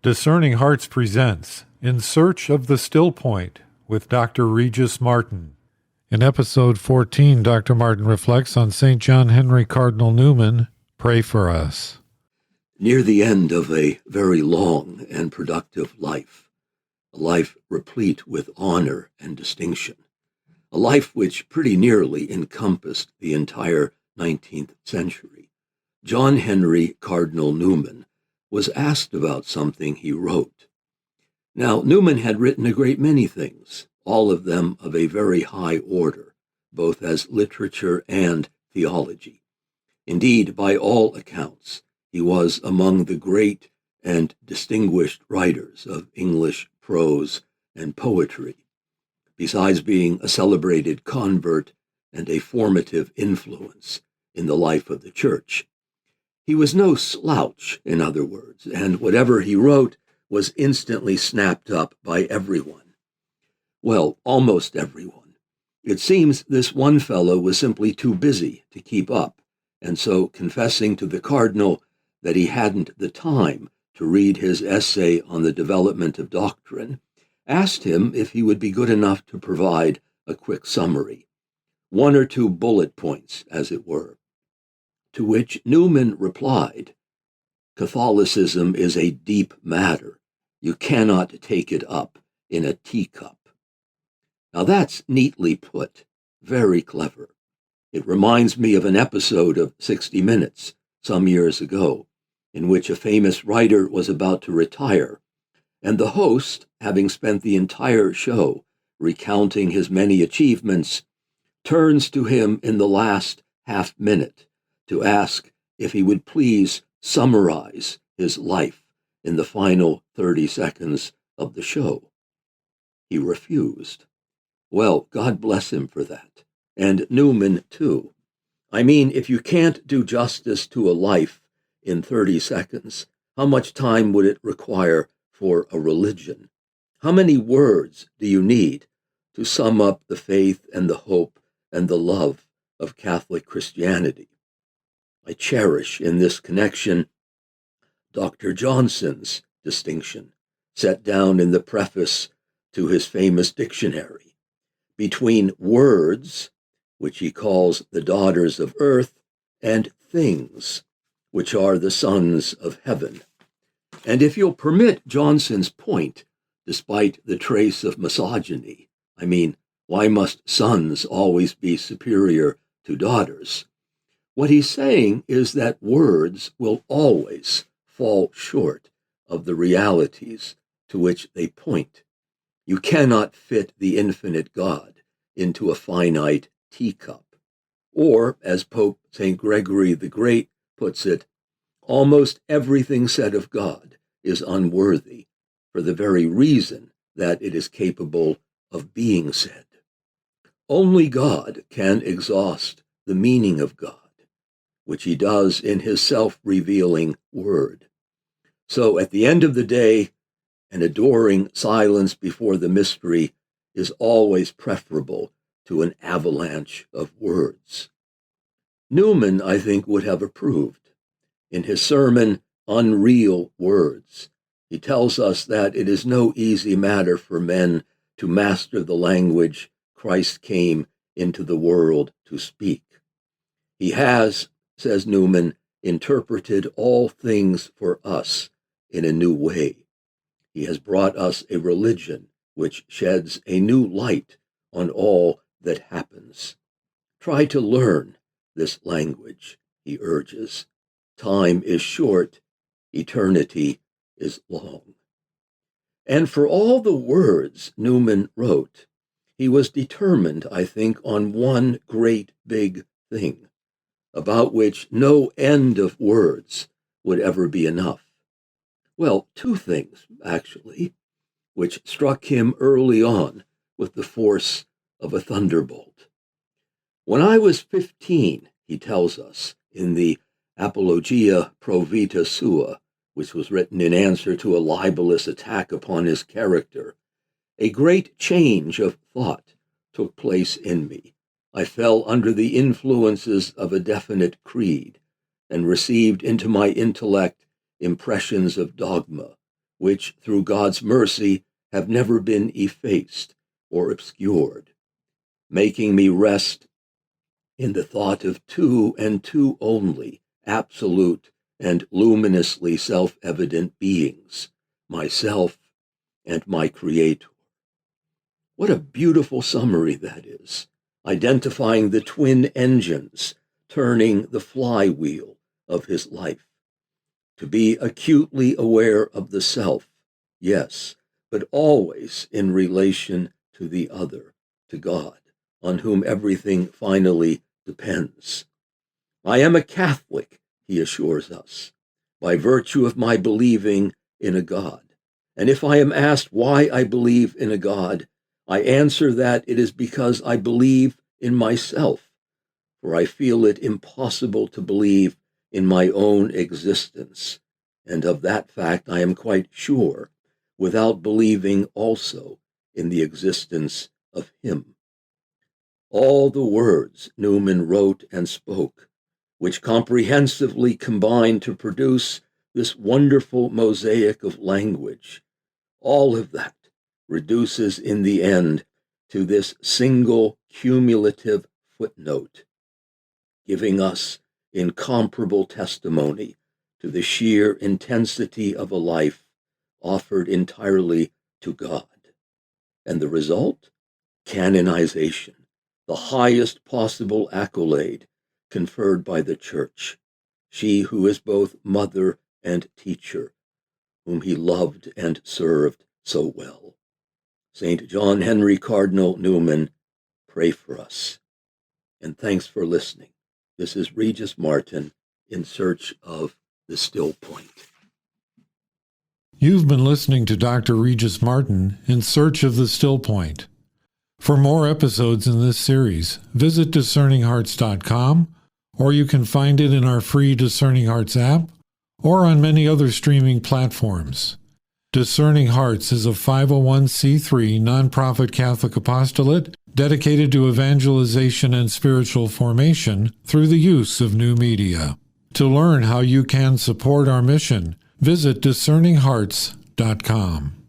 Discerning Hearts presents In Search of the Still Point with Dr. Regis Martin. In episode 14, Dr. Martin reflects on St. John Henry Cardinal Newman. Pray for us. Near the end of a very long and productive life, a life replete with honor and distinction, a life which pretty nearly encompassed the entire 19th century, John Henry Cardinal Newman was asked about something he wrote. Now, Newman had written a great many things, all of them of a very high order, both as literature and theology. Indeed, by all accounts, he was among the great and distinguished writers of English prose and poetry, besides being a celebrated convert and a formative influence in the life of the Church. He was no slouch, in other words, and whatever he wrote was instantly snapped up by everyone. Well, almost everyone. It seems this one fellow was simply too busy to keep up, and so confessing to the Cardinal that he hadn't the time to read his essay on the development of doctrine, asked him if he would be good enough to provide a quick summary, one or two bullet points, as it were. To which Newman replied, "Catholicism is a deep matter. You cannot take it up in a teacup." Now that's neatly put, very clever. It reminds me of an episode of 60 Minutes some years ago, in which a famous writer was about to retire, and the host, having spent the entire show recounting his many achievements, turns to him in the last half-minute to ask if he would please summarize his life in the final 30 seconds of the show. He refused. Well, God bless him for that. And Newman, too. I mean, if you can't do justice to a life in 30 seconds, how much time would it require for a religion? How many words do you need to sum up the faith and the hope and the love of Catholic Christianity? I cherish in this connection Dr. Johnson's distinction, set down in the preface to his famous dictionary, between words, which he calls the daughters of earth, and things, which are the sons of heaven. And if you'll permit Johnson's point, despite the trace of misogyny, I mean, why must sons always be superior to daughters? What he's saying is that words will always fall short of the realities to which they point. You cannot fit the infinite God into a finite teacup. Or, as Pope St. Gregory the Great puts it, almost everything said of God is unworthy for the very reason that it is capable of being said. Only God can exhaust the meaning of God, which he does in his self-revealing word. So at the end of the day, an adoring silence before the mystery is always preferable to an avalanche of words. Newman, I think, would have approved. In his sermon, Unreal Words, he tells us that it is no easy matter for men to master the language Christ came into the world to speak. He has, says Newman, interpreted all things for us in a new way. He has brought us a religion which sheds a new light on all that happens. Try to learn this language, he urges. Time is short, eternity is long. And for all the words Newman wrote, he was determined, I think, on one great big thing, about which no end of words would ever be enough. Well, two things, actually, which struck him early on with the force of a thunderbolt. When I was 15, he tells us, in the Apologia Pro Vita Sua, which was written in answer to a libelous attack upon his character, a great change of thought took place in me. I fell under the influences of a definite creed and received into my intellect impressions of dogma, which through God's mercy have never been effaced or obscured, making me rest in the thought of two and two only, absolute and luminously self-evident beings, myself and my Creator. What a beautiful summary that is, identifying the twin engines turning the flywheel of his life. To be acutely aware of the self, yes, but always in relation to the other, to God, on whom everything finally depends. I am a Catholic, he assures us, by virtue of my believing in a God. And if I am asked why I believe in a God, I answer that it is because I believe in myself, for I feel it impossible to believe in my own existence, and of that fact I am quite sure, without believing also in the existence of him. All the words Newman wrote and spoke, which comprehensively combine to produce this wonderful mosaic of language, all of that reduces in the end to this single cumulative footnote, giving us incomparable testimony to the sheer intensity of a life offered entirely to God. And the result? Canonization, the highest possible accolade conferred by the Church, she who is both mother and teacher, whom he loved and served so well. St. John Henry Cardinal Newman, pray for us. And thanks for listening. This is Regis Martin in search of the still point. You've been listening to Dr. Regis Martin in search of the still point. For more episodes in this series, visit discerninghearts.com, or you can find it in our free Discerning Hearts app or on many other streaming platforms. Discerning Hearts is a 501c3 nonprofit Catholic apostolate dedicated to evangelization and spiritual formation through the use of new media. To learn how you can support our mission, visit discerninghearts.com.